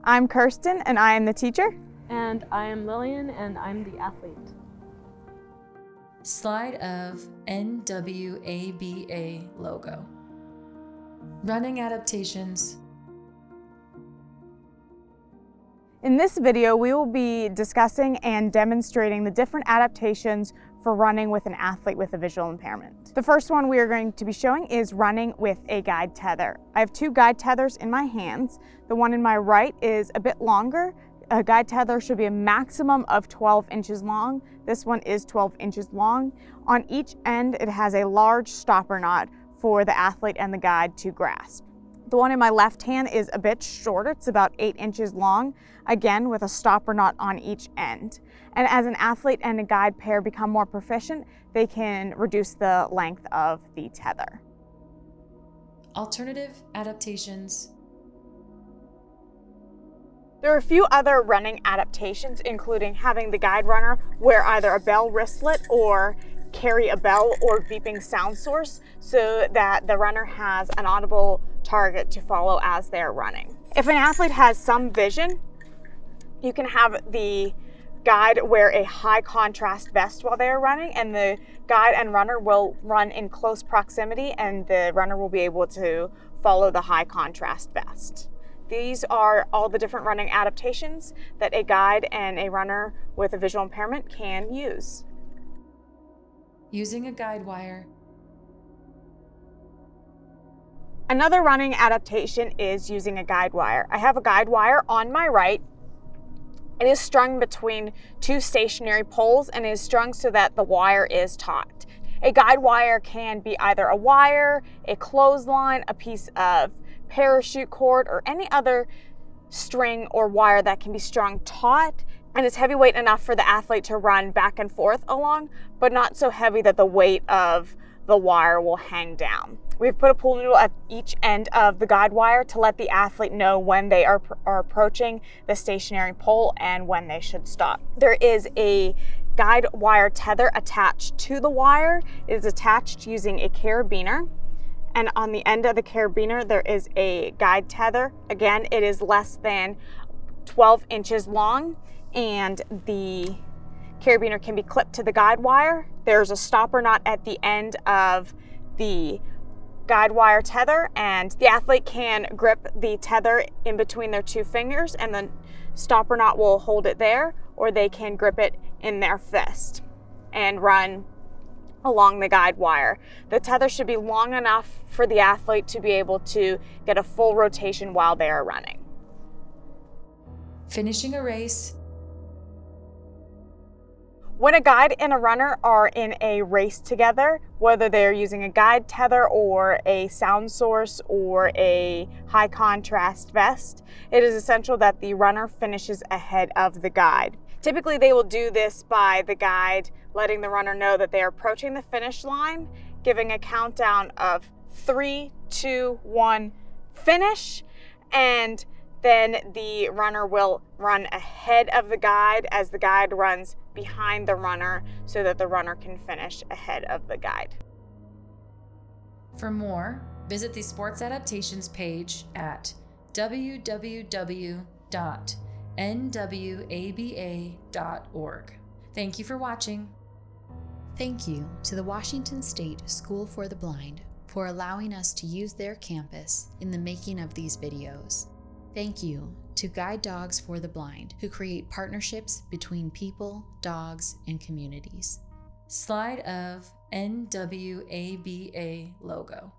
I'm Kirsten, and I am the teacher. And I am Lillian, and I'm the athlete. Slide of NWABA logo. Running adaptations. In this video, we will be discussing and demonstrating the different adaptations for running with an athlete with a visual impairment. The first one we are going to be showing is running with a guide tether. I have two guide tethers in my hands. The one in my right is a bit longer. A guide tether should be a maximum of 12 inches long. This one is 12 inches long. On each end, it has a large stopper knot for the athlete and the guide to grasp. The one in my left hand is a bit shorter. It's about 8 inches long, again with a stopper knot on each end. And as an athlete and a guide pair become more proficient, they can reduce the length of the tether. Alternative adaptations. There are a few other running adaptations, including having the guide runner wear either a bell wristlet or carry a bell or beeping sound source so that the runner has an audible target to follow as they're running. If an athlete has some vision, you can have the guide wear a high contrast vest while they're running, and the guide and runner will run in close proximity, and the runner will be able to follow the high contrast vest. These are all the different running adaptations that a guide and a runner with a visual impairment can use. Using a guide wire. Another running adaptation is using a guide wire. I have a guide wire on my right. It is strung between two stationary poles and is strung so that the wire is taut. A guide wire can be either a wire, a clothesline, a piece of parachute cord, or any other string or wire that can be strung taut, and it's heavyweight enough for the athlete to run back and forth along, but not so heavy that the weight of the wire will hang down. We've put a pull noodle at each end of the guide wire to let the athlete know when they are approaching the stationary pole and when they should stop. There is a guide wire tether attached to the wire. It is attached using a carabiner. And on the end of the carabiner, there is a guide tether. Again, it is less than 12 inches long, and the carabiner can be clipped to the guide wire. There's a stopper knot at the end of the guide wire tether, and the athlete can grip the tether in between their two fingers, and the stopper knot will hold it there, or they can grip it in their fist and run along the guide wire. The tether should be long enough for the athlete to be able to get a full rotation while they are running. Finishing a race. When a guide and a runner are in a race together, whether they're using a guide tether or a sound source or a high contrast vest, it is essential that the runner finishes ahead of the guide. Typically, they will do this by the guide letting the runner know that they are approaching the finish line, giving a countdown of 3, 2, 1, finish, and then the runner will run ahead of the guide as the guide runs behind the runner so that the runner can finish ahead of the guide. For more, visit the Sports Adaptations page at www.nwaba.org. Thank you for watching. Thank you to the Washington State School for the Blind for allowing us to use their campus in the making of these videos. Thank you to Guide Dogs for the Blind, who create partnerships between people, dogs, and communities. Slide of NWABA logo.